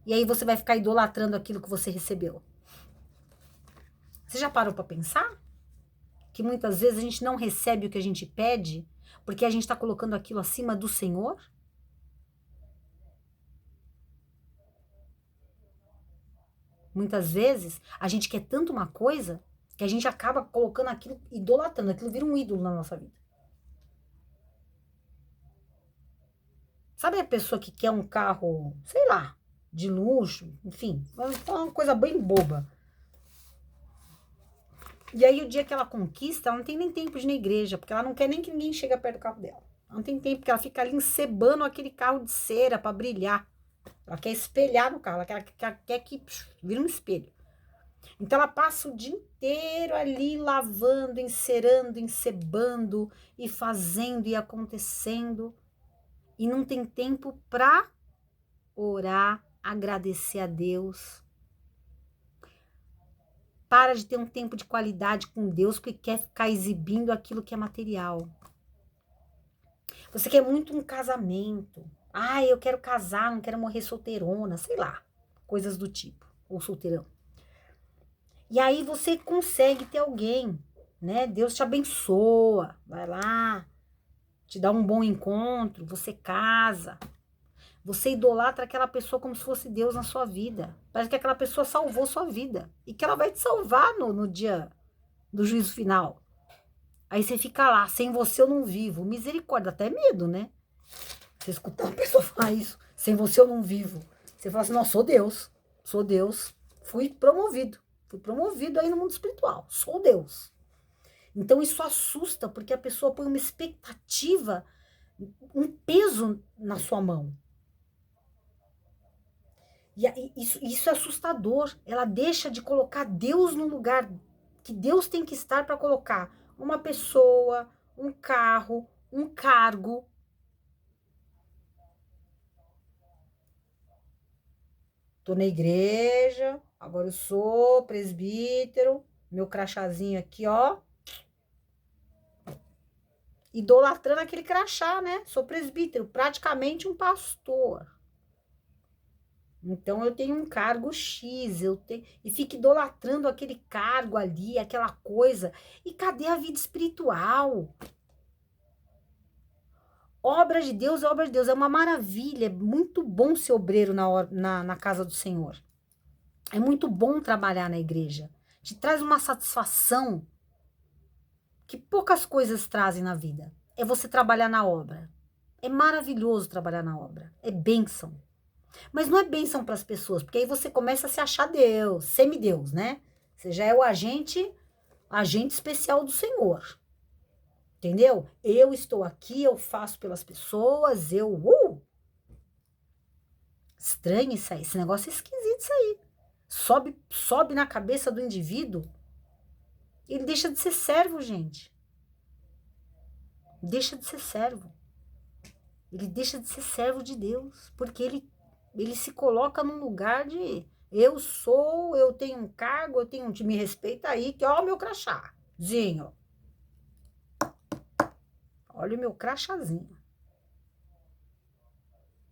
E aí você vai ficar idolatrando aquilo que você recebeu. Você já parou para pensar? Que muitas vezes a gente não recebe o que a gente pede porque a gente está colocando aquilo acima do Senhor? Muitas vezes a gente quer tanto uma coisa que a gente acaba colocando aquilo, idolatrando, aquilo vira um ídolo na nossa vida. Sabe a pessoa que quer um carro, sei lá, de luxo, enfim, uma coisa bem boba. E aí o dia que ela conquista, ela não tem nem tempo de ir na igreja, porque ela não quer nem que ninguém chegue perto do carro dela. Ela não tem tempo, porque ela fica ali encebando aquele carro de cera para brilhar. Ela quer espelhar no carro, ela quer que vira um espelho. Então ela passa o dia inteiro ali lavando, encerando, encebando e fazendo e acontecendo. E não tem tempo para orar, agradecer a Deus. Para de ter um tempo de qualidade com Deus porque quer ficar exibindo aquilo que é material. Você quer muito um casamento. Ah, eu quero casar, não quero morrer solteirona, sei lá. Coisas do tipo. Ou solteirão. E aí você consegue ter alguém, né? Deus te abençoa. Vai lá. Te dá um bom encontro. Você casa. Você idolatra aquela pessoa como se fosse Deus na sua vida. Parece que aquela pessoa salvou sua vida. E que ela vai te salvar no dia do juízo final. Aí você fica lá, sem você eu não vivo. Misericórdia, até medo, né? Você escutar uma pessoa falar isso, sem você eu não vivo. Você fala assim, não, sou Deus. Fui promovido aí no mundo espiritual. Sou Deus. Então isso assusta, porque a pessoa põe uma expectativa, um peso na sua mão. E isso é assustador. Ela deixa de colocar Deus no lugar que Deus tem que estar para colocar uma pessoa, um carro, um cargo. Tô na igreja, agora eu sou presbítero, meu crachazinho aqui, ó. Idolatrando aquele crachá, né? Sou presbítero, praticamente um pastor. Então eu tenho um cargo X, e fico idolatrando aquele cargo ali, aquela coisa. E cadê a vida espiritual? Obra de Deus é obra de Deus, é uma maravilha, é muito bom ser obreiro na casa do Senhor. É muito bom trabalhar na igreja. Te traz uma satisfação que poucas coisas trazem na vida. É você trabalhar na obra. É maravilhoso trabalhar na obra. É bênção. Mas não é bênção para as pessoas, porque aí você começa a se achar Deus, semideus, né? Você já é o agente especial do Senhor. Entendeu? Eu estou aqui, eu faço pelas pessoas, Estranho isso aí, esse negócio é esquisito isso aí. Sobe na cabeça do indivíduo, ele deixa de ser servo, gente. Deixa de ser servo. Ele deixa de ser servo de Deus, porque ele se coloca num lugar de eu tenho um cargo, eu tenho me respeita aí, que ó o meu crachazinho. Olha o meu crachazinho.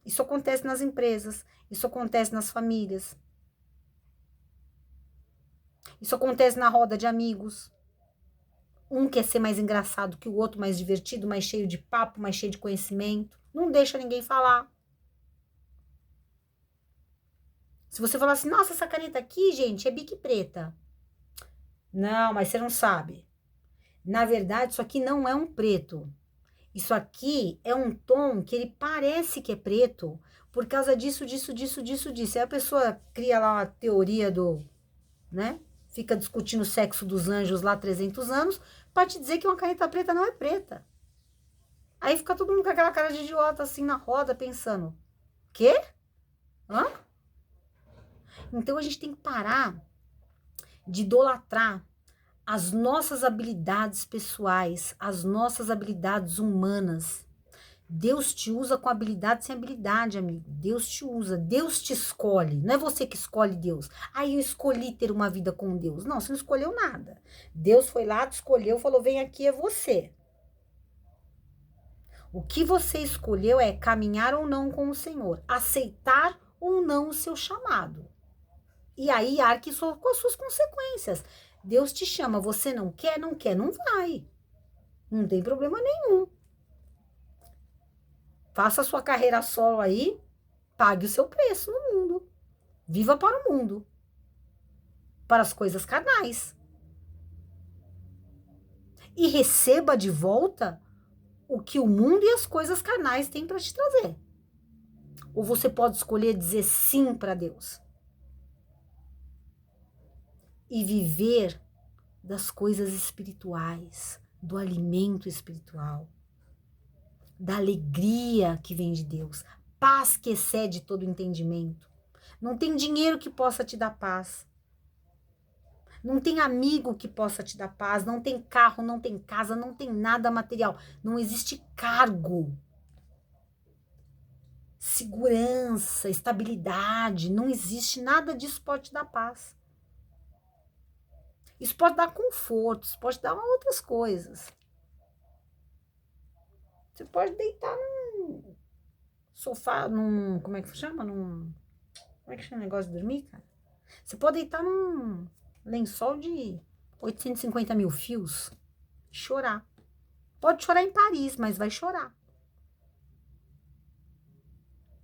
Isso acontece nas empresas, isso acontece nas famílias. Isso acontece na roda de amigos. Um quer ser mais engraçado que o outro, mais divertido, mais cheio de papo, mais cheio de conhecimento. Não deixa ninguém falar. Se você falar assim, nossa, essa caneta aqui, gente, é Bic preta. Não, mas você não sabe. Na verdade, isso aqui não é um preto. Isso aqui é um tom que ele parece que é preto por causa disso. Aí a pessoa cria lá uma teoria né? Fica discutindo o sexo dos anjos lá 300 anos para te dizer que uma caneta preta não é preta. Aí fica todo mundo com aquela cara de idiota assim na roda pensando, quê? Hã? Então a gente tem que parar de idolatrar as nossas habilidades pessoais, as nossas habilidades humanas. Deus te usa com habilidade sem habilidade, amigo. Deus te usa, Deus te escolhe. Não é você que escolhe Deus. Aí eu escolhi ter uma vida com Deus. Não, você não escolheu nada. Deus foi lá, te escolheu, falou: vem aqui, é você. O que você escolheu é caminhar ou não com o Senhor, aceitar ou não o seu chamado. E aí arque com as suas consequências. Deus te chama, você não quer, não vai. Não tem problema nenhum. Faça a sua carreira solo aí, pague o seu preço no mundo. Viva para o mundo. Para as coisas carnais. E receba de volta o que o mundo e as coisas carnais têm para te trazer. Ou você pode escolher dizer sim para Deus. E viver das coisas espirituais, do alimento espiritual, da alegria que vem de Deus, paz que excede todo entendimento. Não tem dinheiro que possa te dar paz. Não tem amigo que possa te dar paz, não tem carro, não tem casa, não tem nada material. Não existe cargo, segurança, estabilidade, não existe nada disso pode te dar paz. Isso pode dar conforto, isso pode dar outras coisas. Você pode deitar num sofá, como é que chama? Como é que chama o negócio de dormir, cara? Você pode deitar num lençol de 850 mil fios, chorar. Pode chorar em Paris, mas vai chorar.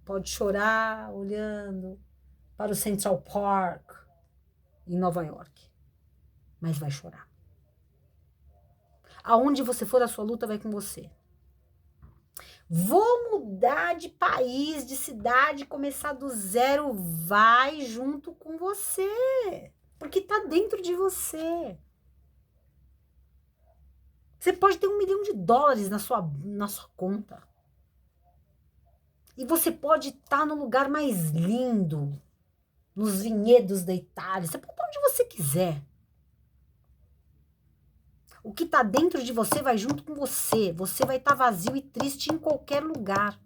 Pode chorar olhando para o Central Park em Nova York, mas vai chorar. Aonde você for, a sua luta vai com você. Vou mudar de país, de cidade, começar do zero, vai junto com você, porque tá dentro de você. Você pode ter $1 milhão na sua conta. E você pode estar no lugar mais lindo, nos vinhedos da Itália. Você pode estar onde você quiser. O que está dentro de você vai junto com você. Você vai estar vazio e triste em qualquer lugar.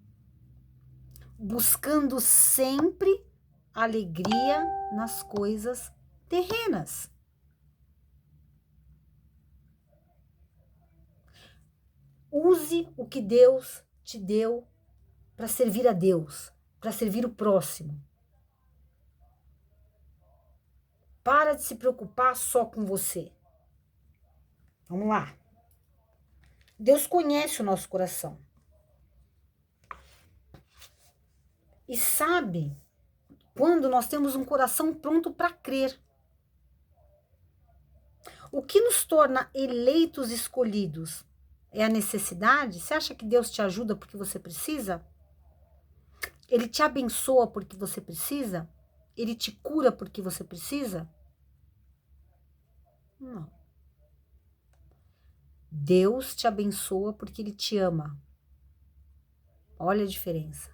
Buscando sempre alegria nas coisas terrenas. Use o que Deus te deu para servir a Deus, para servir o próximo. Para de se preocupar só com você. Vamos lá. Deus conhece o nosso coração. E sabe quando nós temos um coração pronto para crer. O que nos torna eleitos escolhidos é a necessidade? Você acha que Deus te ajuda porque você precisa? Ele te abençoa porque você precisa? Ele te cura porque você precisa? Não. Deus te abençoa porque Ele te ama. Olha a diferença.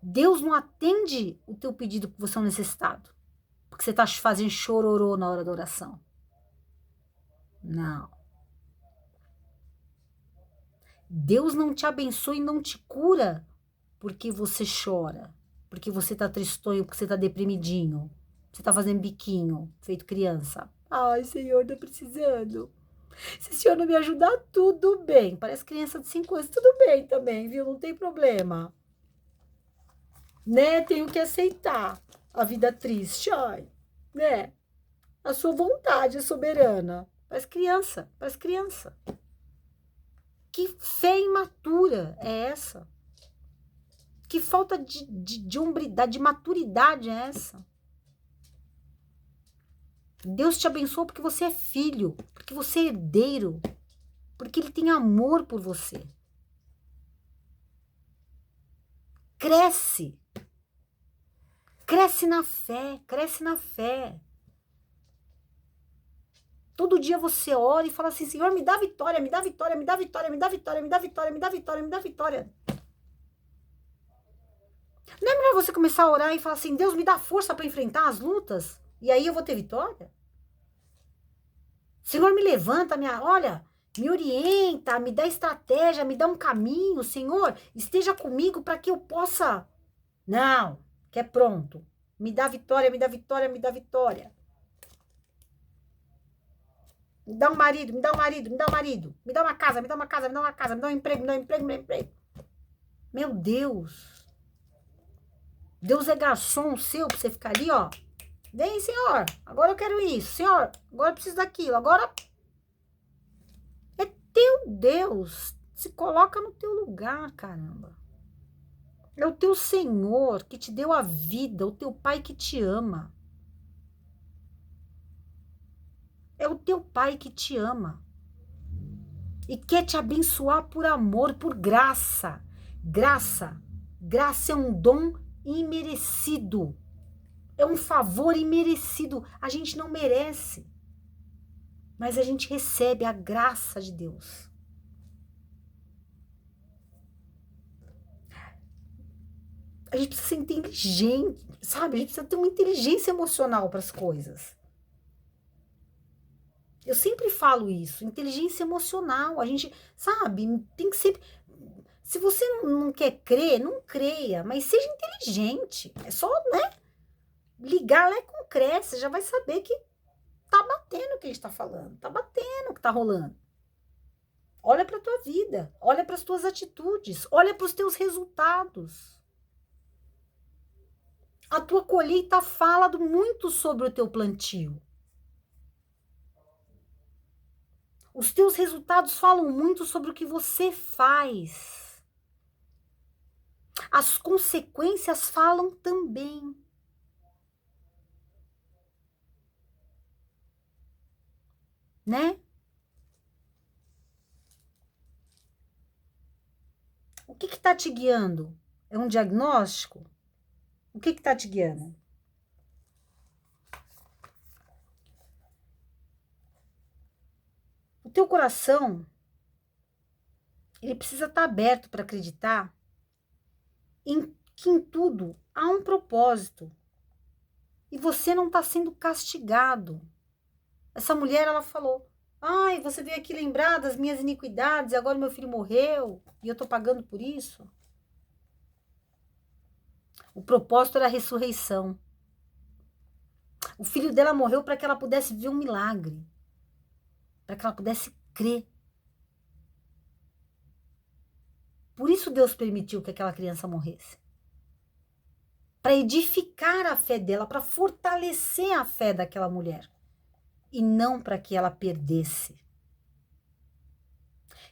Deus não atende o teu pedido porque você é um necessitado. Porque você está fazendo chororô na hora da oração. Não. Deus não te abençoa e não te cura porque você chora. Porque você está tristonho, porque você está deprimidinho. Você está fazendo biquinho, feito criança. Ai, Senhor, tô precisando. Se o Senhor não me ajudar, tudo bem. Parece criança de 5 anos, tudo bem também, viu? Não tem problema. Né? Tenho que aceitar a vida triste, ai, né? A sua vontade é soberana. Parece criança, parece criança. Que fé imatura é essa? Que falta de hombridade, de maturidade é essa? Deus te abençoa porque você é filho, porque você é herdeiro, porque Ele tem amor por você. Cresce. Cresce na fé, cresce na fé. Todo dia você ora e fala assim, Senhor, me dá vitória, me dá vitória, me dá vitória, me dá vitória, me dá vitória, me dá vitória, me dá vitória. Não é melhor você começar a orar e falar assim, Deus, me dá força para enfrentar as lutas? E aí eu vou ter vitória? Senhor, me levanta, olha, me orienta, me dá estratégia, me dá um caminho, Senhor, esteja comigo para que eu possa... Não, que é pronto. Me dá vitória, me dá vitória, me dá vitória. Me dá um marido, me dá um marido, me dá um marido. Me dá uma casa, me dá uma casa, me dá uma casa, me dá um emprego, me dá um emprego, me dá um emprego. Meu Deus. Deus é garçom seu pra você ficar ali, ó. Vem, Senhor, agora eu quero isso. Senhor, agora eu preciso daquilo. Agora é teu Deus. Se coloca no teu lugar, caramba. É o teu Senhor que te deu a vida, o teu Pai que te ama. É o teu Pai que te ama. E quer te abençoar por amor, por graça. Graça. Graça é um dom imerecido. É um favor imerecido. A gente não merece. Mas a gente recebe a graça de Deus. A gente precisa ser inteligente, sabe? A gente precisa ter uma inteligência emocional para as coisas. Eu sempre falo isso, inteligência emocional. A gente, sabe, tem que sempre... Se você não quer crer, não creia, mas seja inteligente. É só, né, ligar lá com crer, você já vai saber que tá batendo o que a gente tá falando, tá batendo o que tá rolando. Olha para tua vida, olha para as tuas atitudes, olha para os teus resultados. A tua colheita fala muito sobre o teu plantio. Os teus resultados falam muito sobre o que você faz. As consequências falam também. Né? O que está te guiando? É um diagnóstico? O que está te guiando? O teu coração, ele precisa estar aberto para acreditar que em tudo há um propósito. E você não está sendo castigado. Essa mulher, ela falou, Ai, você veio aqui lembrar das minhas iniquidades e agora meu filho morreu e eu tô pagando por isso. O propósito era a ressurreição. O filho dela morreu para que ela pudesse ver um milagre. Para que ela pudesse crer. Por isso Deus permitiu que aquela criança morresse. Para edificar a fé dela, para fortalecer a fé daquela mulher. E não para que ela perdesse.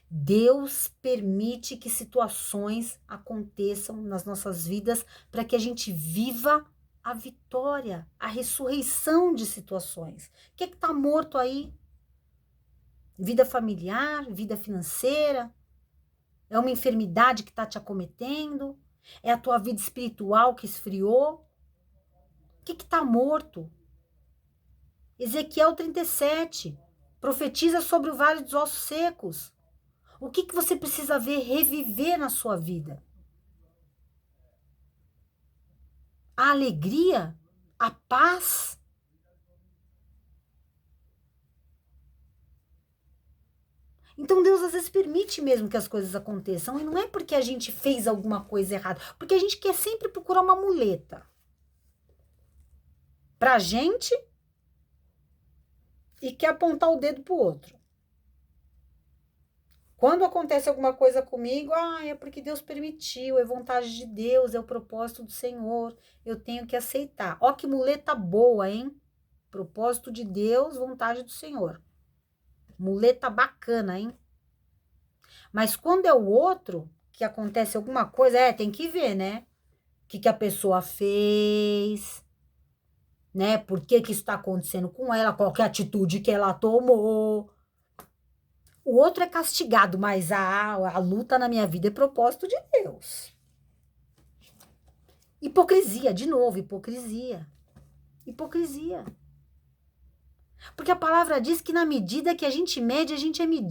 Deus permite que situações aconteçam nas nossas vidas para que a gente viva a vitória, a ressurreição de situações. O que está morto aí? Vida familiar, vida financeira? É uma enfermidade que está te acometendo? É a tua vida espiritual que esfriou? O que está morto? Ezequiel 37 profetiza sobre o vale dos ossos secos. O que você precisa ver reviver na sua vida? A alegria? A paz? Então Deus às vezes permite mesmo que as coisas aconteçam. E não é porque a gente fez alguma coisa errada. Porque a gente quer sempre procurar uma muleta. Pra gente e quer apontar o dedo pro outro. Quando acontece alguma coisa comigo, é porque Deus permitiu, é vontade de Deus, é o propósito do Senhor, eu tenho que aceitar. Ó que muleta boa, hein? Propósito de Deus, vontade do Senhor. Muleta bacana, hein? Mas quando é o outro, que acontece alguma coisa, tem que ver, né? O que a pessoa fez, né? Por que isso está acontecendo com ela, qual que é a atitude que ela tomou. O outro é castigado, mas a luta na minha vida é propósito de Deus. Hipocrisia, de novo, hipocrisia. Hipocrisia. Porque a palavra diz que na medida que a gente mede, a gente é medido.